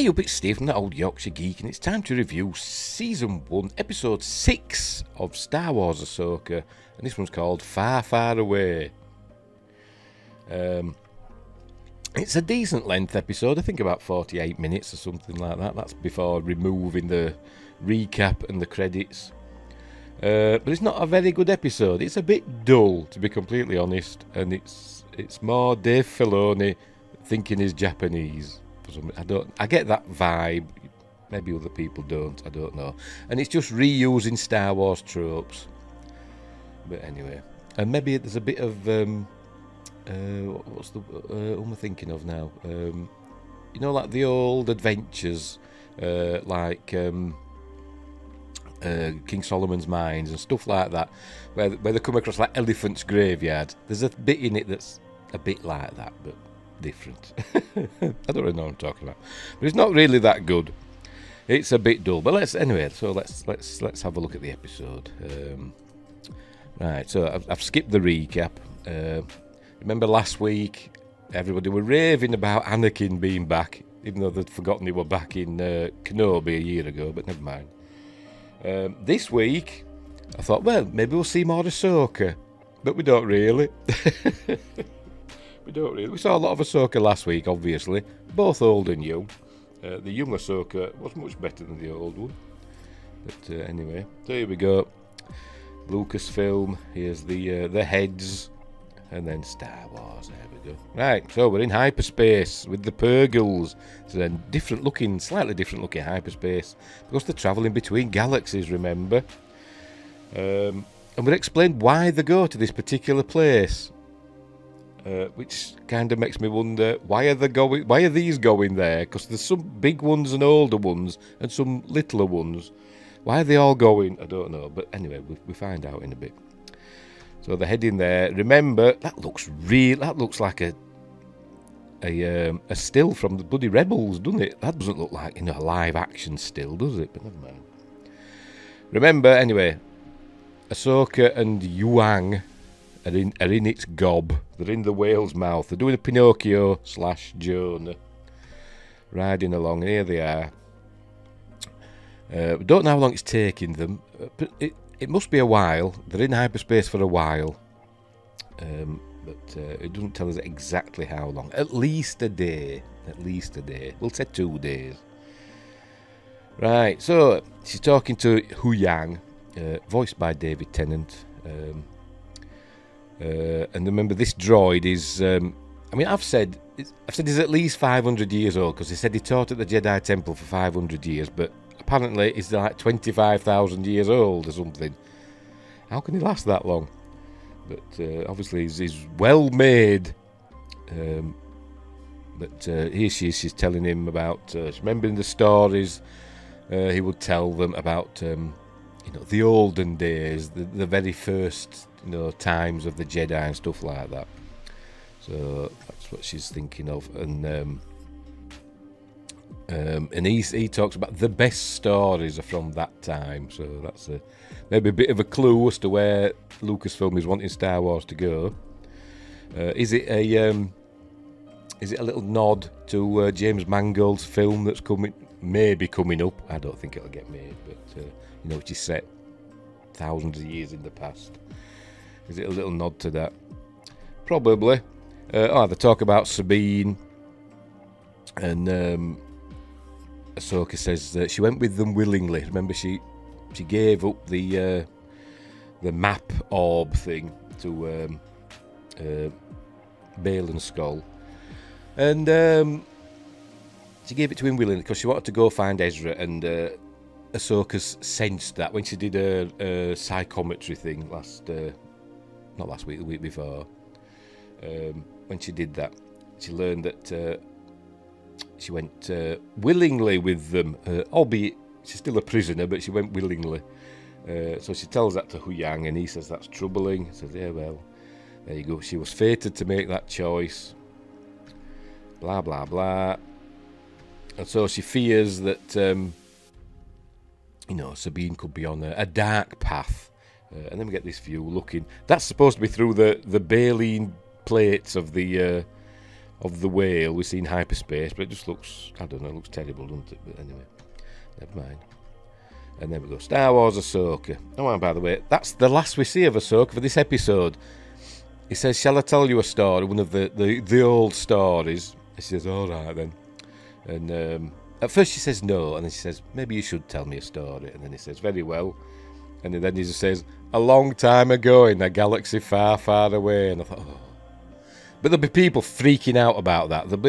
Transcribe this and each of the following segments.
Hey up, it's Steve from that old Yorkshire Geek, and it's time to review Season 1, Episode 6 of Star Wars Ahsoka, and this one's called Far, Far Away. It's a decent length episode, I think about 48 minutes or something like that. That's before removing the recap and the credits. But it's not a very good episode. It's a bit dull, to be completely honest, and it's more Dave Filoni thinking he's Japanese. I get that vibe. Maybe other people don't. I don't know. And it's just reusing Star Wars tropes. But anyway, and maybe there's a bit of what's the who am I thinking of now? You know, like the old adventures, like King Solomon's Mines and stuff like that, where they come across like Elephant's Graveyard. There's a bit in it that's a bit like that, but different. I don't really know what I'm talking about, but it's not really that good. It's a bit dull, but let's have a look at the episode. Right, so I've skipped the recap. Remember last week everybody were raving about Anakin being back, even though they'd forgotten he were back in Kenobi a year ago, but never mind. This week I thought, well, maybe we'll see more Ahsoka, but we don't really. We saw a lot of Ahsoka last week, obviously, both old and young. The young Ahsoka was much better than the old one. But anyway, so here we go. Lucasfilm, here's the heads, and then Star Wars, there we go. Right, so we're in hyperspace with the Purgles. It's a slightly different looking hyperspace, because they're travelling between galaxies, remember? And we're explained why they go to this particular place. Which kind of makes me wonder, why are these going there? Because there's some big ones and older ones and some littler ones. Why are they all going? I don't know. But anyway, we find out in a bit. So they're heading there. Remember, that looks like a still from the bloody Rebels, doesn't it? That doesn't look like a live action still, does it? But never mind. Remember, anyway, Ahsoka and Yuang are in its gob. They're in the whale's mouth. They're doing a Pinocchio / Jonah. Riding along, and here they are. We don't know how long it's taking them, but it must be a while. They're in hyperspace for a while. But it doesn't tell us exactly how long. At least a day. We'll say 2 days. Right, so she's talking to Huyang, voiced by David Tennant. And remember, this droid is, I've said he's at least 500 years old, because he said he taught at the Jedi Temple for 500 years, but apparently he's like 25,000 years old or something. How can he last that long? But obviously he's well made. But here she's telling him about, remembering the stories he would tell them about, the olden days, the very first times of the Jedi and stuff like that. So that's what she's thinking of, and he talks about the best stories are from that time. So that's maybe a bit of a clue as to where Lucasfilm is wanting Star Wars to go. Is it a little nod to James Mangold's film that's maybe coming up? I don't think it'll get made, but which is set thousands of years in the past. Is it a little nod to that? Probably. They talk about Sabine, and Ahsoka says that she went with them willingly. Remember, she gave up the map orb thing to Balin's skull, and she gave it to him willingly because she wanted to go find Ezra, and Ahsoka's sensed that when she did a psychometry thing not last week, the week before. When she did that, she learned that she went willingly with them, albeit she's still a prisoner, but she went willingly. So she tells that to Huyang, and he says that's troubling. He says, yeah, well, there you go. She was fated to make that choice. Blah, blah, blah. And so she fears that, Sabine could be on a dark path. And then we get this view looking. That's supposed to be through the baleen plates of the of the whale we see in hyperspace, but it just looks, I don't know, it looks terrible, doesn't it? But anyway, never mind. And there we go, Star Wars Ahsoka. Oh, and by the way, that's the last we see of Ahsoka for this episode. He says, shall I tell you a story, one of the old stories? She says, all right then. And at first she says no, and then she says, maybe you should tell me a story. And then he says, very well. And then he just says, a long time ago in a galaxy far, far away. And I thought, oh. But there'll be people freaking out about that. There'll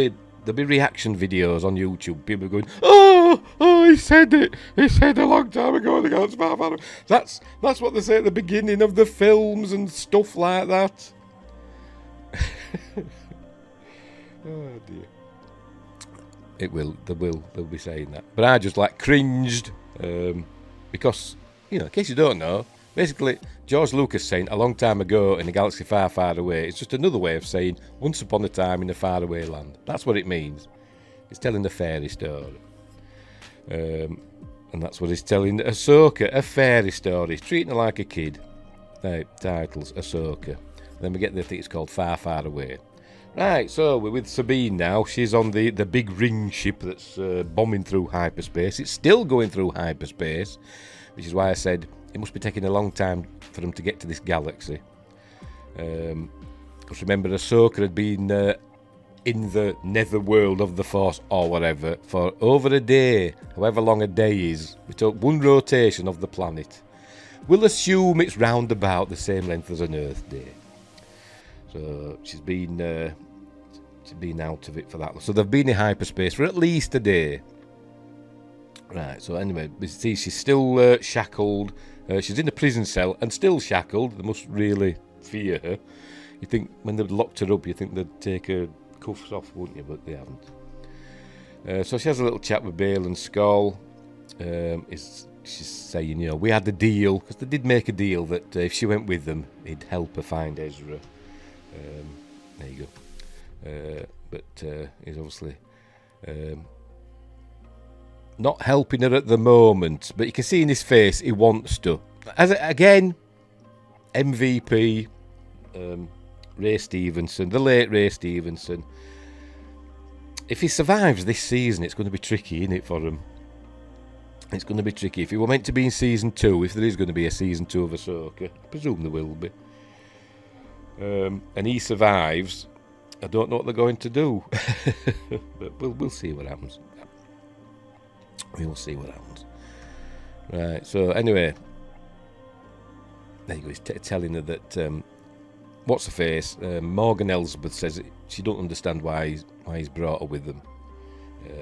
be reaction videos on YouTube. People going, oh, he said it. He said a long time ago in the galaxy far, far away. That's what they say at the beginning of the films and stuff like that. Oh dear. They'll be saying that. But I just cringed because, in case you don't know, basically George Lucas saying a long time ago in a galaxy far, far away, it's just another way of saying once upon a time in a faraway land. That's what it means. He's telling a fairy story. And that's what he's telling Ahsoka, a fairy story. He's treating her like a kid. Right, titles, Ahsoka. Then we get the thing, it's called Far, Far Away. Right, so we're with Sabine now. She's on the big ring ship that's bombing through hyperspace. It's still going through hyperspace, which is why I said it must be taking a long time for them to get to this galaxy. Because remember, Ahsoka had been in the netherworld of the Force or whatever for over a day, however long a day is. We took one rotation of the planet. We'll assume it's round about the same length as an Earth day. So she's been out of it for that. So they've been in hyperspace for at least a day. Right, so anyway, we see she's still shackled. She's in a prison cell and still shackled. They must really fear her. You think when they've locked her up, you think they'd take her cuffs off, wouldn't you? But they haven't. So she has a little chat with Bale and Skull. She's saying, we had the deal, because they did make a deal that if she went with them, he'd help her find Ezra. There you go. But he's obviously not helping her at the moment. But you can see in his face he wants to. Again, MVP, Ray Stevenson, the late Ray Stevenson. If he survives this season, it's going to be tricky, isn't it, for him? It's going to be tricky. If he were meant to be in season 2, if there is going to be a season 2 of Ahsoka, I presume there will be. And he survives, I don't know what they're going to do. But we'll see what happens. We'll see what happens. Right, so anyway, there you go. He's telling her that what's her face? Morgan Elsbeth says she don't understand why he's brought her with them.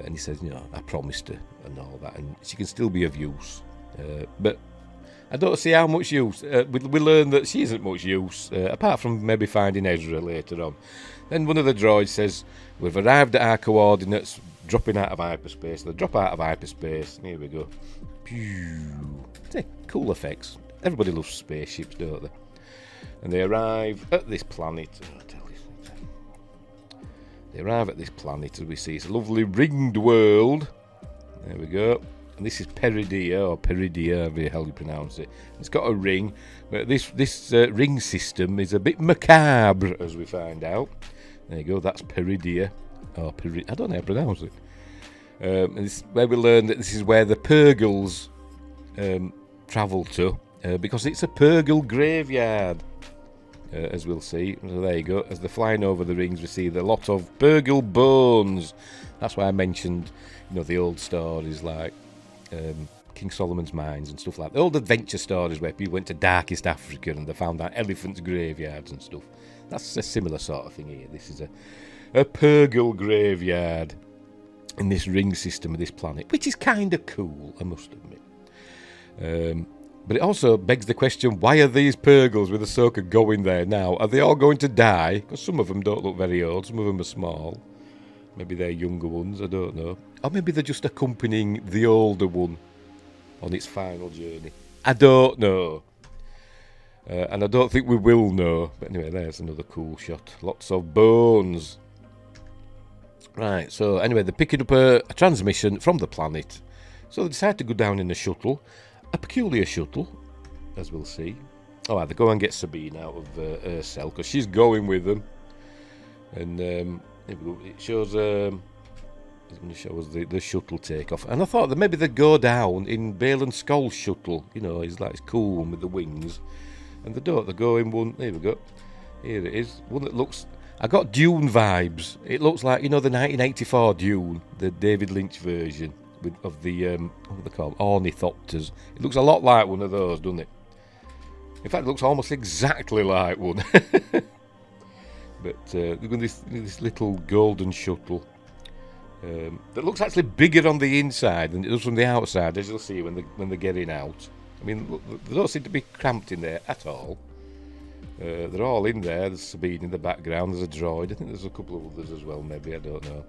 And he says, I promised her and all that, and she can still be of use. But I don't see how much use. We learn that she isn't much use, apart from maybe finding Ezra later on. Then one of the droids says, we've arrived at our coordinates, dropping out of hyperspace. They drop out of hyperspace. Here we go. Pew. Cool effects. Everybody loves spaceships, don't they? And they arrive at this planet. They arrive at this planet, as we see. It's a lovely ringed world. There we go. And this is Peridia, or Peridia, however the hell you pronounce it. It's got a ring, but this ring system is a bit macabre, as we find out. There you go, that's Peridia. Or I don't know how to pronounce it. And this is where we learn that this is where the Purgles travel to, because it's a Purgle graveyard, as we'll see. So there you go. As they're flying over the rings, we see a lot of Purgle bones. That's why I mentioned, the old stories like King Solomon's Mines and stuff like that. The old adventure stories where people went to darkest Africa and they found out elephants' graveyards and stuff. That's a similar sort of thing here. This is a Purgle graveyard in this ring system of this planet, which is kind of cool, I must admit. But it also begs the question, why are these Purgles with Ahsoka going there now? Are they all going to die? Because some of them don't look very old, some of them are small. Maybe they're younger ones, I don't know. Or maybe they're just accompanying the older one on its final journey. I don't know. And I don't think we will know. But anyway, there's another cool shot. Lots of bones. Right, so anyway, they're picking up a transmission from the planet. So they decide to go down in a shuttle. A peculiar shuttle, as we'll see. Oh, they go and get Sabine out of her cell, because she's going with them. And Here we go. It shows. It's going to show us the shuttle takeoff, and I thought that maybe they'd go down in Bale and Skull's shuttle. You know, it's cool one with the wings, and they don't. They go in one. Here we go. Here it is. One that looks. I got Dune vibes. It looks like, you know, the 1984 Dune, the David Lynch version of the what are they called? Ornithopters. It looks a lot like one of those, doesn't it? In fact, it looks almost exactly like one. But look at this little golden shuttle that looks actually bigger on the inside than it does from the outside, as you'll see when they're getting out. I mean, look, they don't seem to be cramped in there at all. They're all in there. There's Sabine in the background. There's a droid. I think there's a couple of others as well, maybe. I don't know.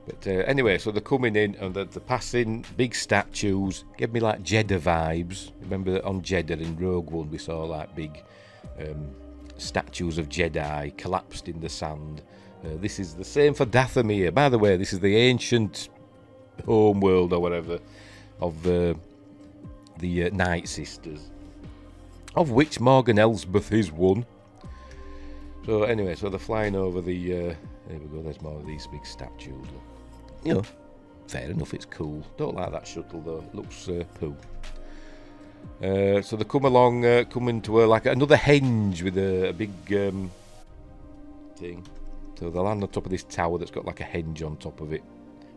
But anyway, so they're coming in and they're passing big statues. Give me like Jeddah vibes. Remember on Jeddah in Rogue One we saw like big statues of Jedi collapsed in the sand. This is the same for Dathomir. By the way, this is the ancient home world or whatever of the Night Sisters, of which Morgan Elsbeth is one. So anyway, so they're flying over the... there we go, there's more of these big statues. Look. You know, fair enough, it's cool. Don't like that shuttle though, it looks poo. So they come along, coming to like another henge with a big thing. So they land on top of this tower that's got like a henge on top of it.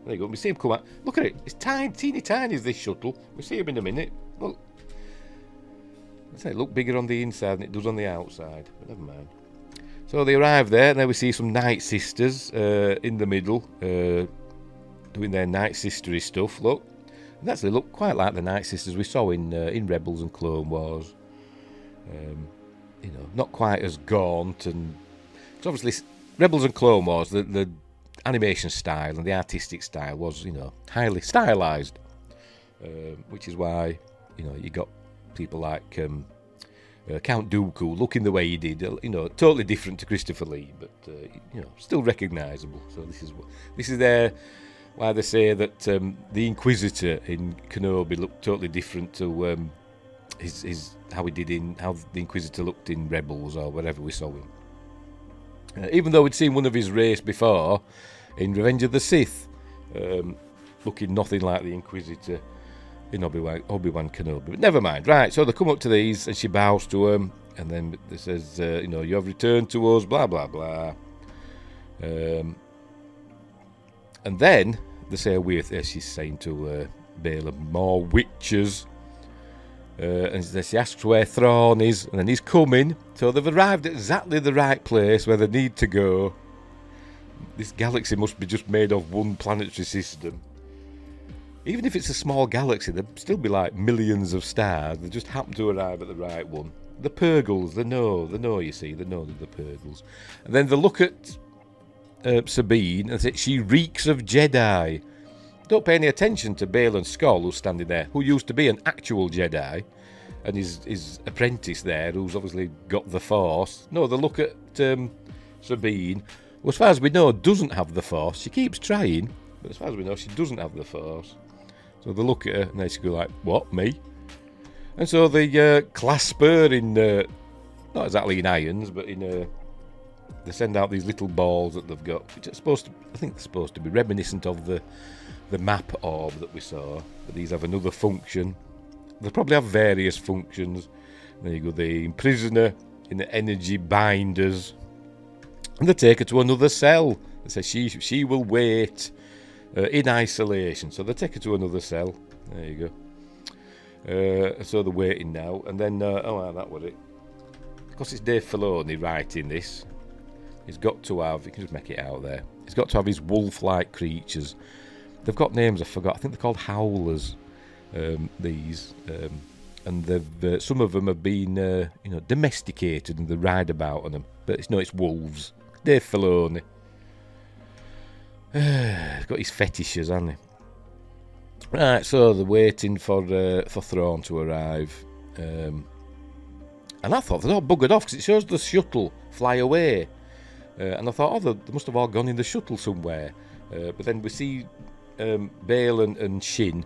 There you go, we see him come out. Look at it, it's tiny, teeny tiny is this shuttle. We'll see him in a minute. Look. I say it look bigger on the inside than it does on the outside, but never mind. So they arrive there, and then we see some Night Sisters in the middle, doing their Night Sistery stuff. Look, and actually look quite like the Night Sisters we saw in Rebels and Clone Wars. You know, not quite as gaunt, and because obviously Rebels and Clone Wars, the animation style and the artistic style was, you know, highly stylized, which is why, you know, you got people like Count Dooku looking the way he did, you know, totally different to Christopher Lee, but you know, still recognisable. So this is why they say that the Inquisitor in Kenobi looked totally different to his how the Inquisitor looked in Rebels or wherever we saw him. Even though we'd seen one of his race before in Revenge of the Sith, looking nothing like the Inquisitor in Obi-Wan Kenobi. But never mind. Right, so they come up to these and she bows to him, and then it says, you know, you have returned to us, blah, blah, blah. And then they say, she's saying to Balaam, more witches. And she asks where Thrawn is, and then he's coming. So they've arrived at exactly the right place where they need to go. This galaxy must be just made of one planetary system. Even if it's a small galaxy, there'd still be like millions of stars. They just happen to arrive at the right one. The Purgles, they know, you see, they know they're the Purgles. And then they look at Sabine and say, she reeks of Jedi. Don't pay any attention to Bale and Skull, who's standing there, who used to be an actual Jedi, and his apprentice there, who's obviously got the Force. No, they look at Sabine, who, as far as we know, doesn't have the Force. She keeps trying, but as far as we know, she doesn't have the Force. So they look at her and they go like, what, me? And so they clasp her in, not exactly in irons, but in, they send out these little balls that they've got, which are I think they're supposed to be reminiscent of the map orb that we saw. But these have another function. They probably have various functions. There you go, they imprison her in the energy binders. And they take her to another cell. They say she will wait in isolation. So they take her to another cell. There you go. So they're waiting now. And then, that was it. Because it's Dave Filoni writing this, he's got to have, you can just make it out there, he's got to have his wolf-like creatures. They've got names I forgot. I think they're called howlers, these. And they've some of them have been domesticated and they ride about on them. But it's wolves. Dave Filoni. He's got his fetishes, hasn't he? Right, so they're waiting for Thrawn to arrive. And I thought they'd all buggered off because it shows the shuttle fly away. And I thought, they must have all gone in the shuttle somewhere. But then we see Bale and Shin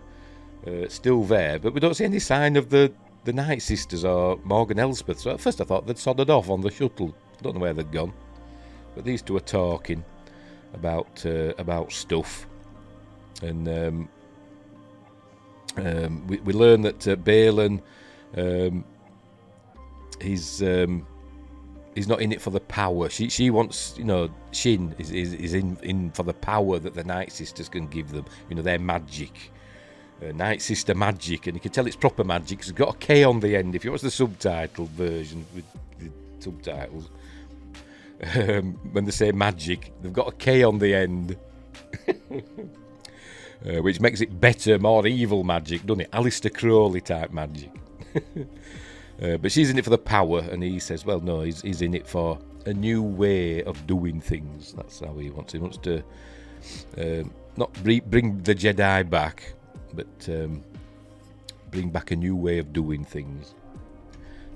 still there, but we don't see any sign of the Night Sisters or Morgan Elsbeth. So at first I thought they'd sodded off on the shuttle. I don't know where they'd gone. But these two are talking. about stuff, and we learn that Balin, he's not in it for the power. She wants, Shin is in for the power that the Night Sisters can give them. Their magic, Night Sister magic, and you can tell it's proper magic because it's got a K on the end. If you watch the subtitled version with the subtitles, when they say magic, they've got a K on the end. Which makes it better, more evil magic, doesn't it? Aleister Crowley type magic. But she's in it for the power, and he says, well, no, he's in it for a new way of doing things. That's how he wants. He wants to not bring the Jedi back, but bring back a new way of doing things.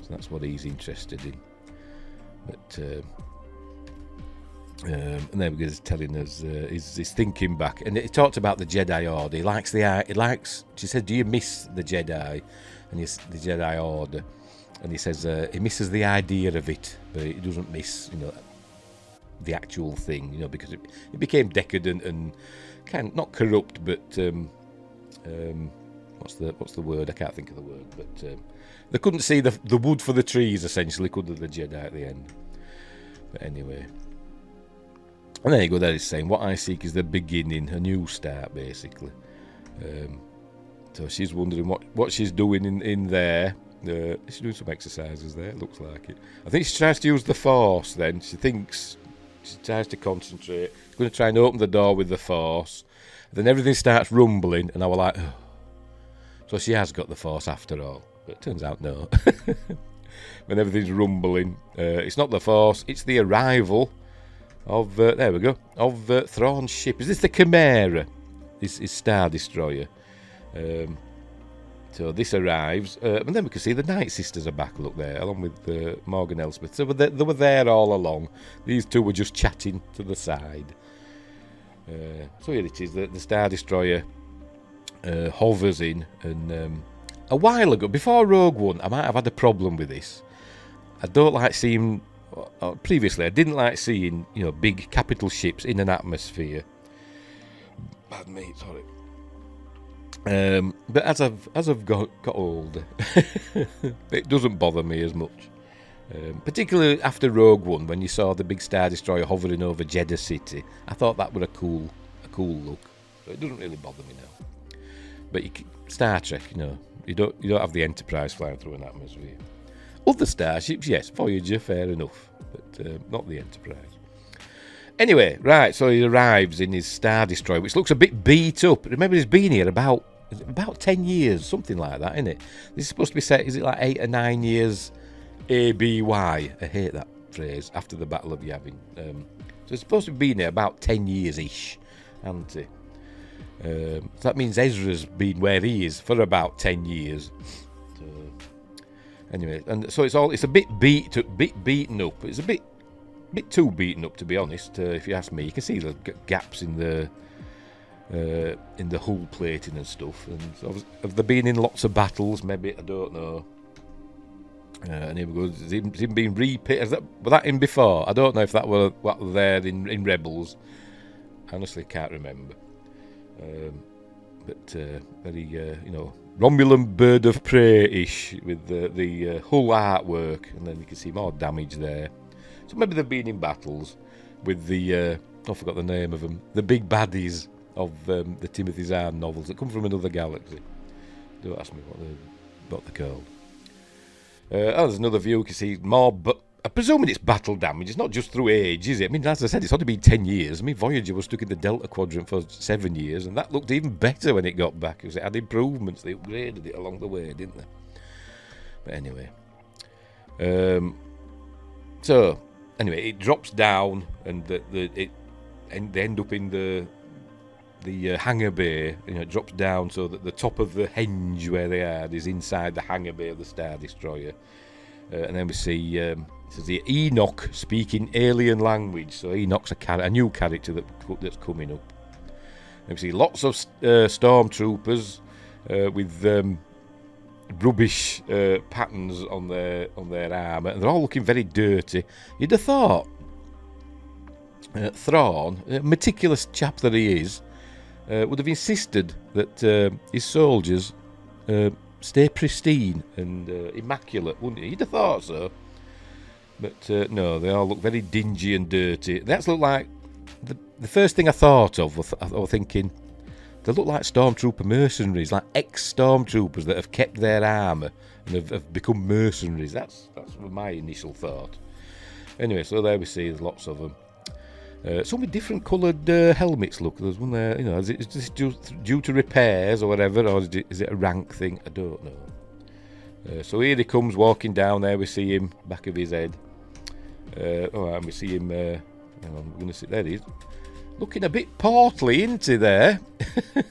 So that's what he's interested in. But and then he's telling us he's thinking back, and he talked about the Jedi Order. He likes. She said, "Do you miss the Jedi?" And the Jedi Order, and he says he misses the idea of it, but he doesn't miss the actual thing, because it became decadent and kind of not corrupt, but what's the word? I can't think of the word, but they couldn't see the wood for the trees, essentially, could the Jedi at the end? But anyway. And there you go, there he's saying, what I seek is the beginning, a new start, basically. So she's wondering what she's doing in there. She's doing some exercises there, looks like it. I think she tries to use the Force then. She tries to concentrate. She's going to try and open the door with the Force. Then everything starts rumbling, and I was like, oh. So she has got the Force after all. But it turns out no. When everything's rumbling, it's not the Force, it's the arrival of, there we go, of Thrawn's ship. Is this the Chimera? This is Star Destroyer. So this arrives, and then we can see the Night Sisters are back, look there, along with Morgan Elsbeth. So they were there all along. These two were just chatting to the side. So here it is, the Star Destroyer hovers in, and a while ago, before Rogue One, I might have had a problem with this. I don't like seeing... Previously, I didn't like seeing, big capital ships in an atmosphere. Pardon me, sorry. But as I've got older, it doesn't bother me as much. Particularly after Rogue One, when you saw the big Star Destroyer hovering over Jeddah City, I thought that was a cool look. So it doesn't really bother me now. But Star Trek, you don't have the Enterprise flying through an atmosphere. Other starships, yes, Voyager, fair enough, but not the Enterprise. Anyway, right, so he arrives in his Star Destroyer, which looks a bit beat up. Remember, he's been here about 10 years, something like that, isn't it? This is supposed to be set, is it like 8 or 9 years ABY? I hate that phrase, after the Battle of Yavin. So it's supposed to be here about 10 years-ish, hasn't it? So that means Ezra's been where he is for about 10 years. Anyway, and so it's a bit beaten up. It's a bit too beaten up, to be honest. If you ask me, you can see the gaps in the hull plating and stuff. And so have they been in lots of battles? Maybe, I don't know. And here we go. Has it been repainted? Was that in before? I don't know if that were what were there in Rebels. I honestly can't remember. But very Romulan bird of prey-ish with the hull artwork, and then you can see more damage there. So maybe they've been in battles with the I forgot the name of them, the big baddies of the Timothy Zahn novels that come from another galaxy. Don't ask me what they're called. There's another view. You can see more, but I'm presuming it's battle damage. It's not just through age, is it? I mean, as I said, it's only been 10 years. I mean, Voyager was stuck in the Delta Quadrant for 7 years, and that looked even better when it got back, because it had improvements. They upgraded it along the way, didn't they? But anyway. So, anyway, it drops down, and they end up in the hangar bay. It drops down so that the top of the henge where they are is inside the hangar bay of the Star Destroyer. And then we see it says the Enoch speaking alien language. So Enoch's a new character that's coming up. And we see lots of stormtroopers with rubbish patterns on their armour, and they're all looking very dirty. You'd have thought Thrawn, a meticulous chap that he is, would have insisted that his soldiers stay pristine and immaculate, wouldn't he? You'd have thought so. But no, they all look very dingy and dirty. That's look like the first thing I thought of was thinking, they look like stormtrooper mercenaries, like ex-stormtroopers that have kept their armour and have become mercenaries. That's my initial thought. Anyway, so there we see there's lots of them. Some with different coloured helmets. Look, there's one there. Is this due to repairs or whatever, or is it a rank thing? I don't know. So here he comes walking down there. We see him, back of his head. And we see him. Hang on, we're going to see. There he is. Looking a bit portly, isn't he, there?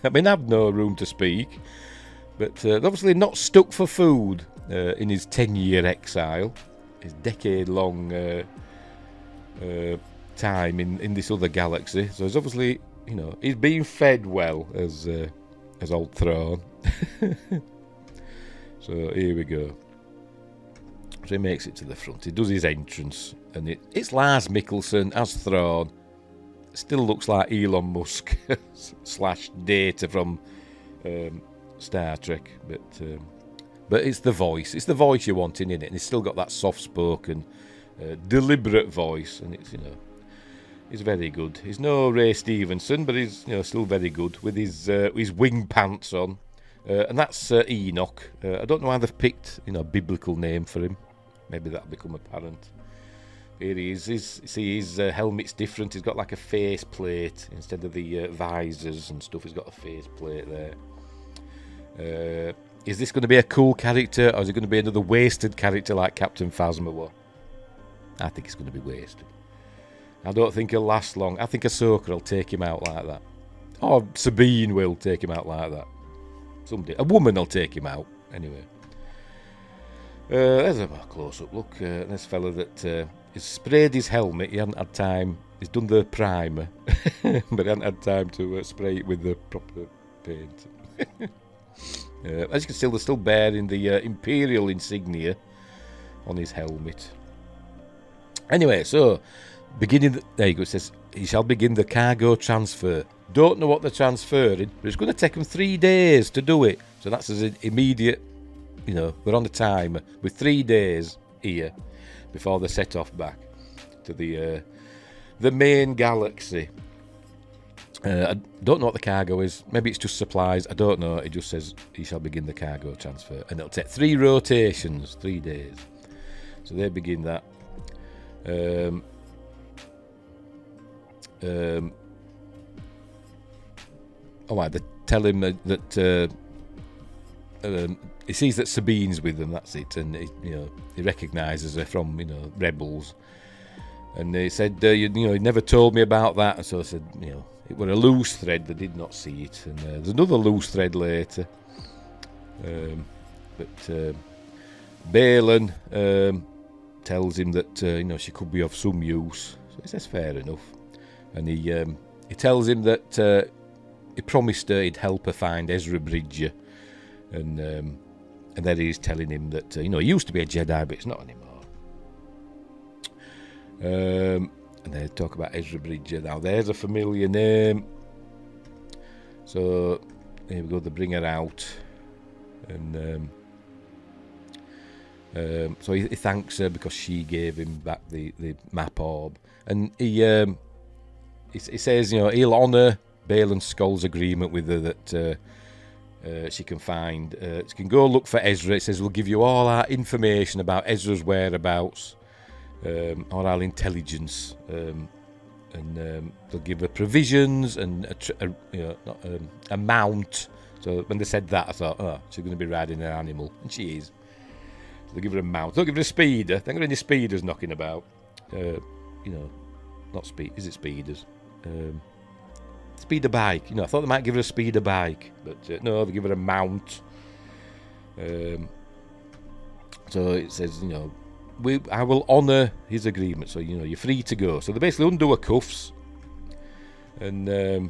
I mean, I've no room to speak. But obviously not stuck for food in his 10-year exile. His decade-long time in this other galaxy. So he's obviously, he's being fed well as old Thrawn. So here we go. So he makes it to the front. He does his entrance. And it's Lars Mikkelsen as Thrawn. Still looks like Elon Musk / Data from Star Trek, but it's the voice. It's the voice you're wanting in it, and he's still got that soft-spoken, deliberate voice, and he's very good. He's no Ray Stevenson, but he's still very good with his wing pants on, and that's Enoch. I don't know why they've picked a biblical name for him. Maybe that'll become apparent. Here he is. His helmet's different. He's got like a face plate instead of the visors and stuff. He's got a face plate there. Is this going to be a cool character, or is it going to be another wasted character like Captain Phasma was? I think it's going to be wasted. I don't think he'll last long. I think Ahsoka will take him out like that. Or Sabine will take him out like that. A woman will take him out. Anyway. There's a close-up look. This fella that... he's sprayed his helmet. He hadn't had time. He's done the primer, but he hadn't had time to spray it with the proper paint. As you can see, they're still bearing the Imperial insignia on his helmet. Anyway, so there you go. It says he shall begin the cargo transfer. Don't know what they're transferring, but it's going to take them 3 days to do it. So that's as immediate. We're on the timer with 3 days here before they set off back to the main galaxy. I don't know what the cargo is. Maybe it's just supplies. I don't know. It just says he shall begin the cargo transfer, and it'll take 3 rotations, 3 days. So they begin that. They tell him that he sees that Sabine's with them. That's it, and he recognises her from Rebels. And they said, he never told me about that. And so I said, it was a loose thread. They did not see it. And there's another loose thread later. But Balin tells him that she could be of some use. So he says, fair enough. And he tells him that he promised her he'd help her find Ezra Bridger. And then he's telling him that he used to be a Jedi, but it's not anymore. And they talk about Ezra Bridger. Now there's a familiar name. So here we go. They bring her out, and so he thanks her because she gave him back the map orb, and he says he'll honour Balin Skull's agreement with her that she can find. She can go look for Ezra. It says we'll give you all our information about Ezra's whereabouts. Or our intelligence, and they'll give her provisions and a mount. So when they said that, I thought, she's going to be riding an animal, and she is. So they'll give her a mount. They'll give her a speeder. They ain't got any speeders knocking about. Not speed. Is it speeders? Speeder bike. I thought they might give her a speeder bike, but no, they give her a mount. So it says, I will honour his agreement, so you're free to go. So they basically undo her cuffs, and there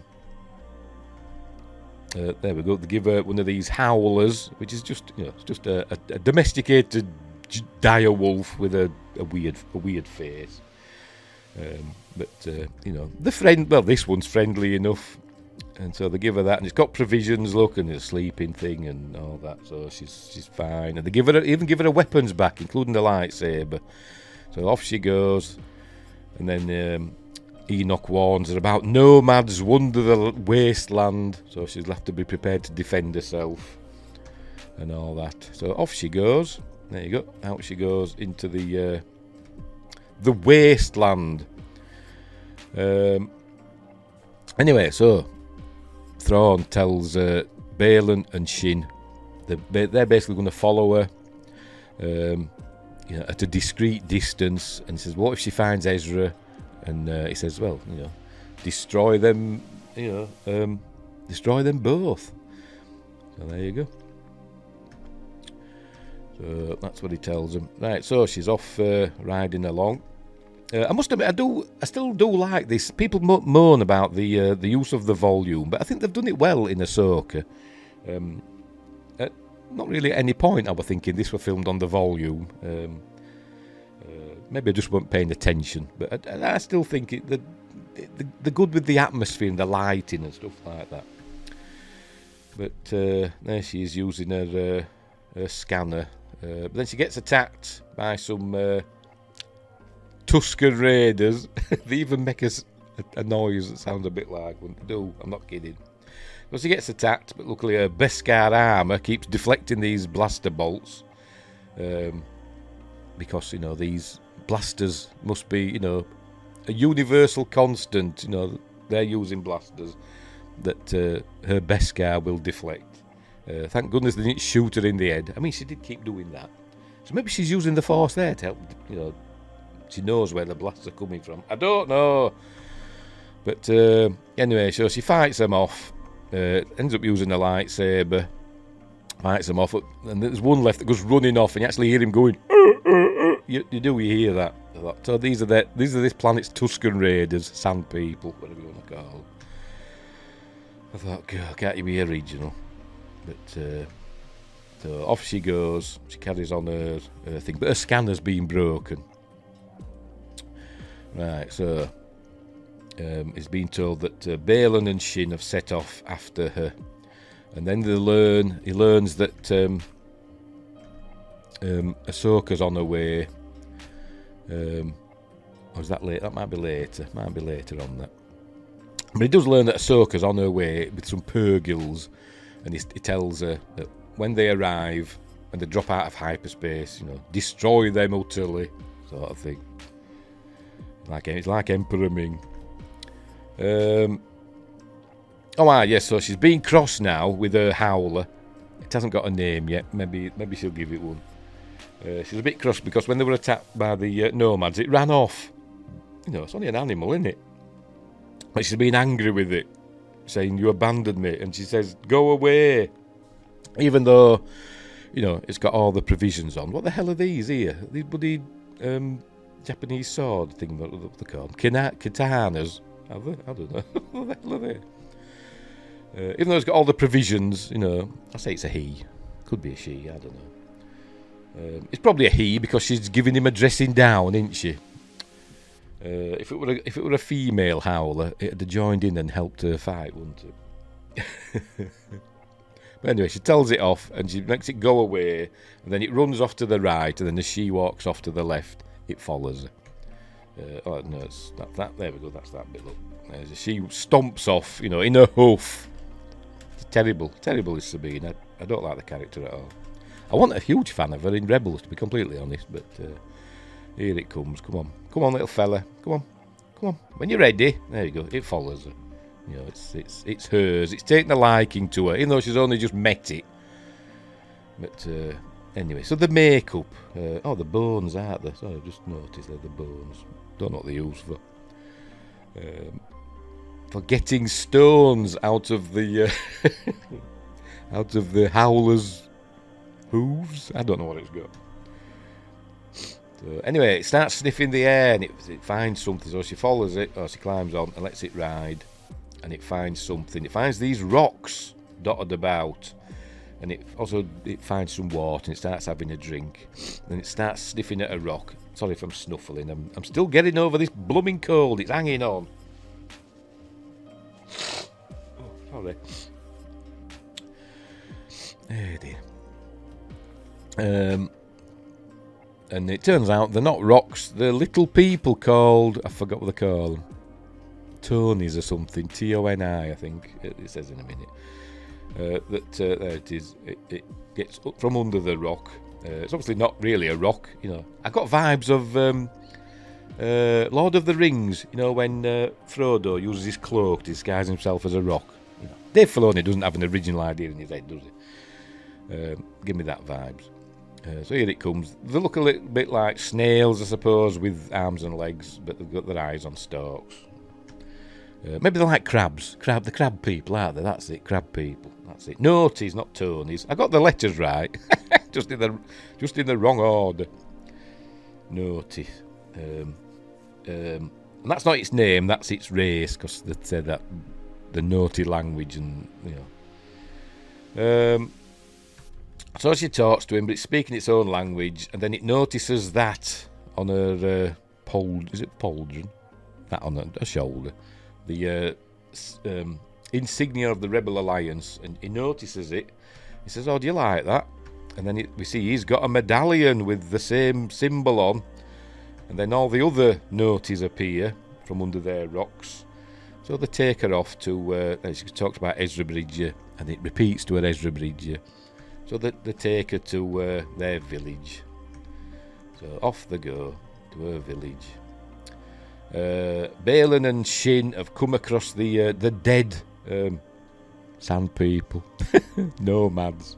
we go. They give her one of these howlers, which is just just a domesticated dire wolf with a weird face. This one's friendly enough, and so they give her that, and it's got provisions, look, and a sleeping thing and all that, so she's fine. And they even give her weapons back, including the lightsaber. So off she goes, and then Enoch warns her about nomads wander the wasteland, so she'll have to be prepared to defend herself and all that. So off she goes. There you go. Out she goes into the wasteland. Anyway, so Thrawn tells Balin and Shin they're basically going to follow her at a discreet distance, and he says, what if she finds Ezra? And he says, well, destroy them, destroy them both. So there you go. So that's what he tells them. Right, so she's off riding along. I must admit, I still do like this. People moan about the use of the volume, but I think they've done it well in Ahsoka. At not really at any point I was thinking this was filmed on the volume. Maybe I just weren't paying attention, but I still think they're good with the atmosphere and the lighting and stuff like that. But there she is using her scanner. But then she gets attacked by some Tusken Raiders. They even make a noise that sounds a bit like one. No, I'm not kidding. So she gets attacked, but luckily her Beskar armour keeps deflecting these blaster bolts. Because, these blasters must be, a universal constant. They're using blasters that her Beskar will deflect. Thank goodness they didn't shoot her in the head. I mean, she did keep doing that. So maybe she's using the Force there to help, she knows where the blasts are coming from. I don't know. But anyway, so she fights them off. Ends up using a lightsaber. Fights them off. And there's one left that goes running off, and you actually hear him going, You hear that. So these are this planet's Tusken Raiders, Sand People, whatever you want to call them. I thought, God, can't you be original? But so off she goes. She carries on her thing, but her scanner's been broken. Right, so it's been told that Balin and Shin have set off after her, and then he learns that Ahsoka's on her way. Or is that late? That might be later. Might be later on that. But he does learn that Ahsoka's on her way with some Purgils, and he tells her that when they arrive and they drop out of hyperspace, destroy them utterly, sort of thing. It's like Emperor Ming. So she's being crossed now with her howler. It hasn't got a name yet. Maybe she'll give it one. She's a bit cross because when they were attacked by the nomads, it ran off. It's only an animal, isn't it? But she's been angry with it, saying, you abandoned me. And she says, go away. Even though, it's got all the provisions on. What the hell are these here? These bloody Japanese sword thing, what they're called? Katanas. Are they? I don't know. What the hell are they? Even though it's got all the provisions, I say it's a he. Could be a she, I don't know. It's probably a he because she's giving him a dressing down, isn't she? If it were a female howler, it'd have joined in and helped her fight, wouldn't it? But anyway, she tells it off and she makes it go away, and then it runs off to the right, and then as she walks off to the left, it follows her. It's that. There we go. That's that bit. Look, she stomps off, in a huff. It's terrible is Sabine. I don't like the character at all. I wasn't a huge fan of her in Rebels, to be completely honest, but here it comes. Come on, little fella. Come on. When you're ready, there you go. It follows her. It's hers. It's taken a liking to her, even though she's only just met it. But anyway, so the makeup. The bones, aren't they? So I just noticed they're the bones. Don't know what they use for getting stones out of the howler's hooves. I don't know what it's got. So anyway, it starts sniffing the air and it finds something. So she follows it, or she climbs on and lets it ride, and it finds something. It finds these rocks dotted about, and it finds some water and it starts having a drink, and it starts sniffing at a rock. Sorry if I'm snuffling. I'm still getting over this blooming cold. It's hanging on. Oh, sorry. Oh dear. And it turns out they're not rocks. They're little people called, I forgot what they call them. Tonys or something. Toni, I think it says in a minute. There it is. It gets up from under the rock. It's obviously not really a rock, you know. I got vibes of Lord of the Rings, you know, when Frodo uses his cloak to disguise himself as a rock. You know, Dave Filoni doesn't have an original idea in his head, does he? Give me that vibes. So here it comes. They look a little bit like snails, I suppose, with arms and legs, but they've got their eyes on stalks. Maybe they're like crabs. The crab people, aren't they? That's it, crab people. That's it. Noties, not Tonys. I got the letters right, just in the wrong order. Noties. And that's not its name. That's its race, because they said that the Noti language, and you know. So she talks to him, but it's speaking its own language, and then it notices that on her pauldron? That on her shoulder. The insignia of the Rebel Alliance, and he notices it. He says, "Oh, do you like that?" And then we see he's got a medallion with the same symbol on, and then all the other noties appear from under their rocks. So they take her off to, she talks about Ezra Bridger, and it repeats to her Ezra Bridger. So they take her to their village. So off they go to her village. Balin and Shin have come across the dead sand people, nomads,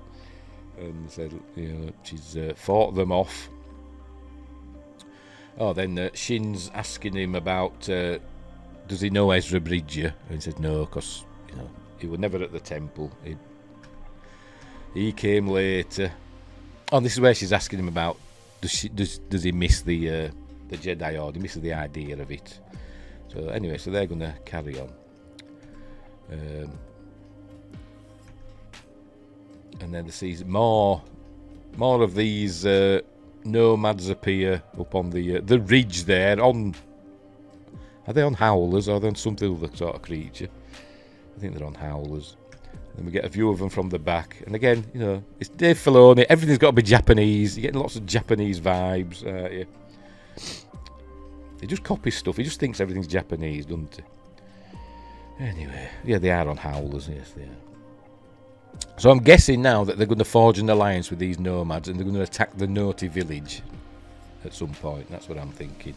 and said, you know, she's fought them off. Oh, then Shin's asking him about, does he know Ezra Bridger? And he said no, because you know he was never at the temple. He came later. Oh, and this is where she's asking him about does he miss the Jedi Order? He misses the idea of it. So anyway, so they're going to carry on. And then they see more of these nomads appear up on the ridge there. Are they on howlers, or are they on something other sort of creature? I think they're on howlers. Then we get a view of them from the back, and again, you know, it's Dave Filoni. Everything's got to be Japanese. You're getting lots of Japanese vibes, aren't you? He just copies stuff. He just thinks everything's Japanese, doesn't he? Anyway, yeah, they are on howlers. Yes, they are. So I'm guessing now that they're going to forge an alliance with these nomads, and they're going to attack the Noti village at some point. That's what I'm thinking.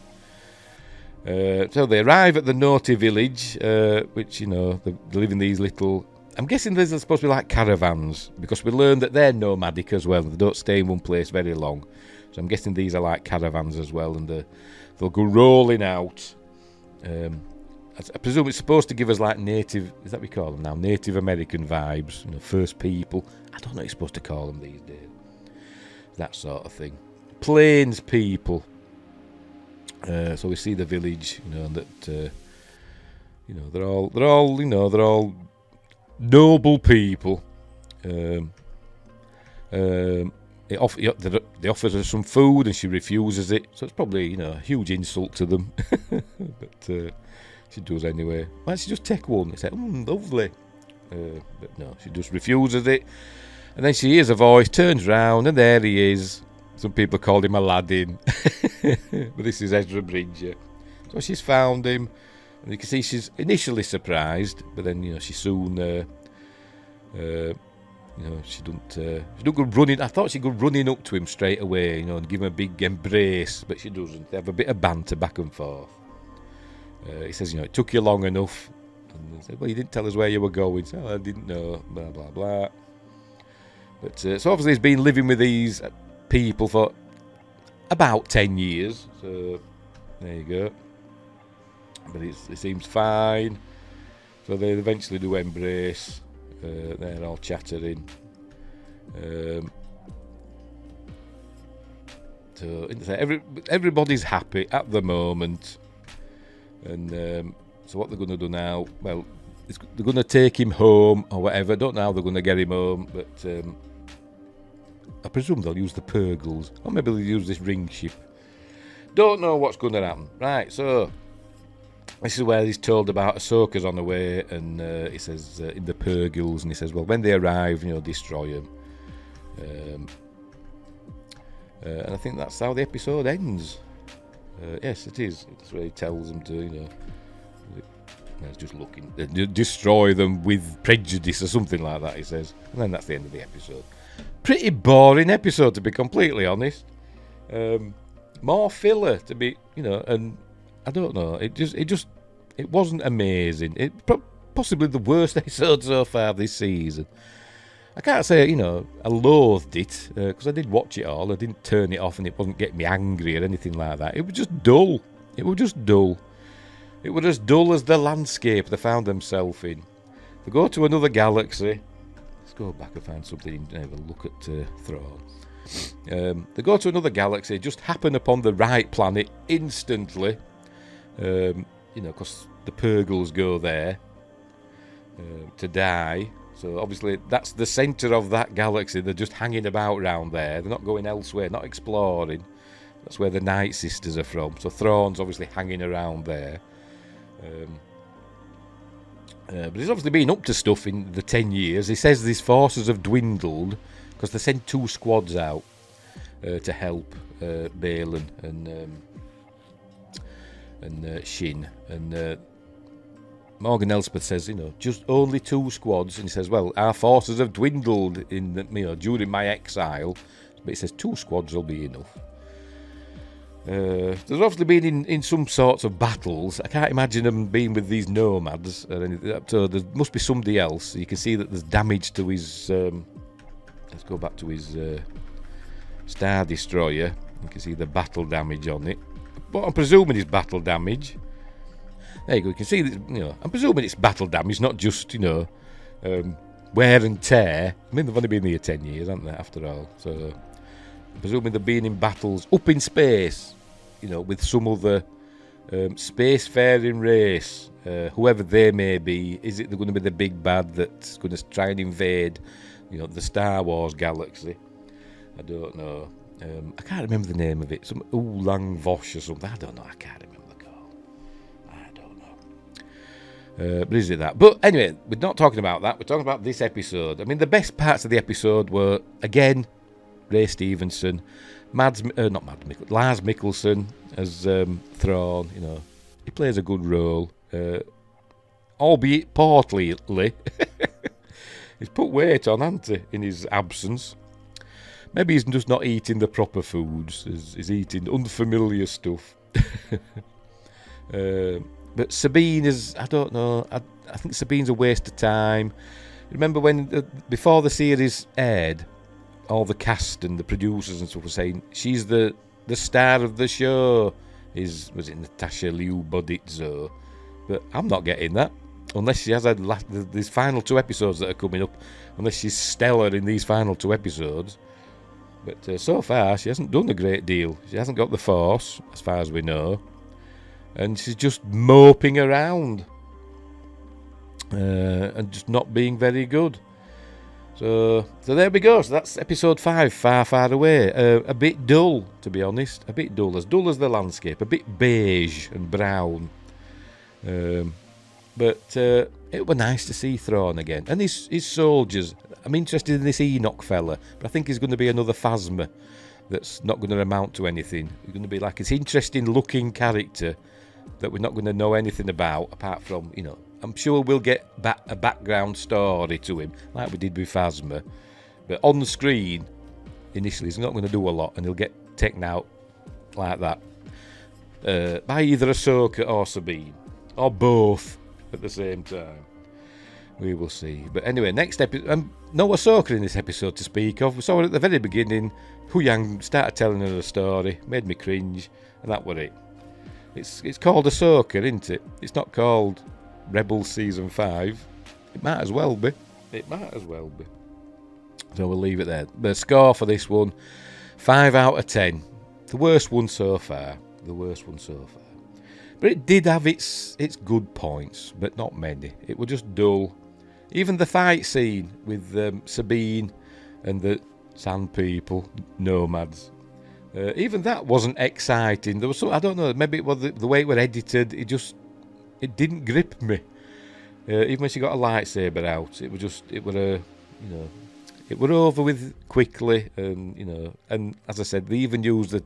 So they arrive at the Noti village, which, you know, they live in these little... I'm guessing these are supposed to be like caravans, because we learned that they're nomadic as well. They don't stay in one place very long. So I'm guessing these are like caravans as well, and they'll go rolling out. I presume it's supposed to give us like native... Is that what we call them now? Native American vibes. You know, First People. I don't know what you're supposed to call them these days. That sort of thing. Plains people. So we see the village, you know, that... you know, they're all noble people. They offers her some food and she refuses it, so it's probably, you know, a huge insult to them. But she does anyway. Why don't she just take one? It's like, lovely. But no, she just refuses it. And then she hears a voice, turns round, and there he is. Some people called him Aladdin, but this is Ezra Bridger. So she's found him. And you can see she's initially surprised, but then, you know, she soon, you know, she don't go running. I thought she'd go running up to him straight away, you know, and give him a big embrace, but she doesn't. They have a bit of banter back and forth. He says, you know, it took you long enough. And they said, well, you didn't tell us where you were going. So, I didn't know, blah, blah, blah. But, so obviously he's been living with these people for about 10 years. So, there you go. But it seems fine. So they eventually do embrace. They're all chattering. So everybody's happy at the moment. And so what they're going to do now? Well, they're going to take him home or whatever. I don't know how they're going to get him home, but I presume they'll use the Purgles, or maybe they'll use this ring ship. Don't know what's going to happen. Right, so this is where he's told about Ahsoka's on the way, and he says in the Purgles, and he says, well, when they arrive, destroy them. And I think that's how the episode ends. Yes, it is. It's where he tells them to, it's just looking, destroy them with prejudice or something like that, he says. And then that's the end of the episode. Pretty boring episode, to be completely honest. More filler, to be, and I don't know. It wasn't amazing. Possibly the worst episode so far this season. I can't say, I loathed it, because I did watch it all. I didn't turn it off and it wasn't getting me angry or anything like that. It was just dull. It was just dull. It was as dull as the landscape they found themselves in. They go to another galaxy. Let's go back and find something and have a look at Thrawn. They go to another galaxy, just happen upon the right planet instantly. Because the Purgles go there to die. So obviously that's the centre of that galaxy. They're just hanging about around there. They're not going elsewhere, not exploring. That's where the Night Sisters are from. So Thrawn's obviously hanging around there. But he's obviously been up to stuff in the 10 years. He says these forces have dwindled because they sent 2 squads out to help Balin and Shin. And Morgan Elspeth says, just only 2 squads. And he says, well, our forces have dwindled in during my exile. But he says 2 squads will be enough. There's obviously been in some sorts of battles. I can't imagine them being with these nomads or anything. So there must be somebody else. You can see that there's damage to his. Let's go back to his Star Destroyer. You can see the battle damage on it. But I'm presuming it's battle damage. There you go. You can see that. I'm presuming it's battle damage, not just wear and tear. I mean, they've only been here 10 years, haven't they? After all, so. Presuming they're being in battles up in space, with some other spacefaring race, whoever they may be. Is it they're going to be the big bad that's going to try and invade, the Star Wars galaxy? I don't know. I can't remember the name of it. Some Oolong Vosh or something. I don't know. I can't remember the call. I don't know. But is it that? But anyway, we're not talking about that. We're talking about this episode. I mean, the best parts of the episode were, again, Ray Stevenson, Lars Mikkelsen as Thrawn. He plays a good role, albeit portly. He's put weight on, hasn't he, in his absence? Maybe he's just not eating the proper foods. He's eating unfamiliar stuff. But Sabine is, I don't know. I think Sabine's a waste of time. Remember when before the series aired, all the cast and the producers and stuff were saying she's the star of the show. Was it Natasha Liu Boditzo? But I'm not getting that unless she has had these final 2 episodes that are coming up. Unless she's stellar in these final 2 episodes. But so far she hasn't done a great deal. She hasn't got the Force, as far as we know, and she's just moping around and just not being very good. So there we go. So that's episode 5, Far, Far Away. A bit dull, to be honest. A bit dull as the landscape. A bit beige and brown. But it was nice to see Thrawn again. And his soldiers. I'm interested in this Enoch fella. But I think he's going to be another Phasma that's not going to amount to anything. He's going to be like this interesting looking character that we're not going to know anything about, apart from, I'm sure we'll get a background story to him, like we did with Phasma. But on the screen, initially, he's not going to do a lot, and he'll get taken out like that by either Ahsoka or Sabine, or both at the same time. We will see. But anyway, next episode, no Ahsoka in this episode to speak of. We saw her at the very beginning. Huyang started telling her a story, made me cringe, and that was it. It's called Ahsoka, isn't it? It's not called Rebels Season 5. It might as well be. So we'll leave it there. The score for this one, 5 out of 10. The worst one so far. But it did have its good points, but not many. It was just dull. Even the fight scene with Sabine and the Sand people, nomads. Even that wasn't exciting. There was some, I don't know, maybe it was the way it was edited. It didn't grip me. Even when she got a lightsaber out, it were over with quickly, and and as I said, they even used the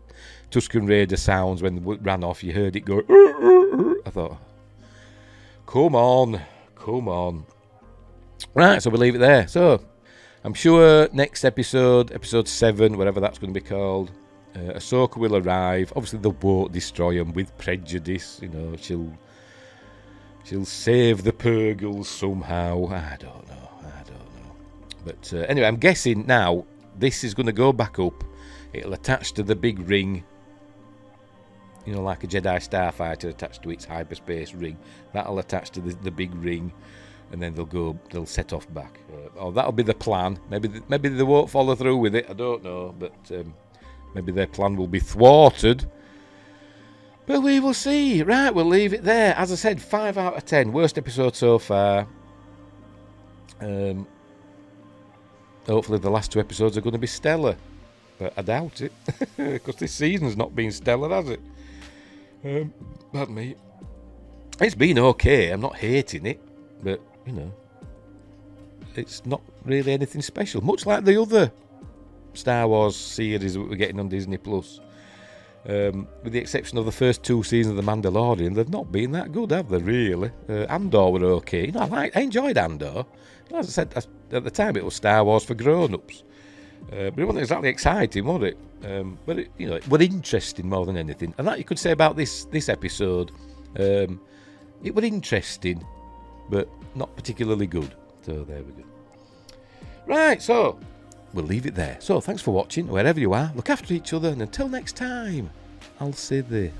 Tusken Raider sounds when they ran off. You heard it go. I thought, come on. Right, so we'll leave it there. So I'm sure next episode 7, whatever that's going to be called, Ahsoka will arrive. Obviously, they won't destroy him with prejudice. She'll save the Purgles somehow. I don't know. But anyway, I'm guessing now this is going to go back up. It'll attach to the big ring. Like a Jedi starfighter attached to its hyperspace ring. That'll attach to the big ring, and then they'll set off back. That'll be the plan. Maybe they won't follow through with it. I don't know, but maybe their plan will be thwarted. But we will see. Right, we'll leave it there. As I said, 5 out of 10. Worst episode so far. Hopefully the last 2 episodes are going to be stellar. But I doubt it. Because this season's not been stellar, has it? Pardon me. It's been okay. I'm not hating it. But, it's not really anything special. Much like the other Star Wars series that we're getting on Disney+. With the exception of the first 2 seasons of The Mandalorian, they've not been that good, have they, really? Andor were okay. I enjoyed Andor. As I said, at the time it was Star Wars for grown-ups. But it wasn't exactly exciting, was it? But it was interesting more than anything. And that you could say about this episode. It was interesting, but not particularly good. So there we go. Right, so we'll leave it there. So thanks for watching, wherever you are. Look after each other, and until next time, I'll say this.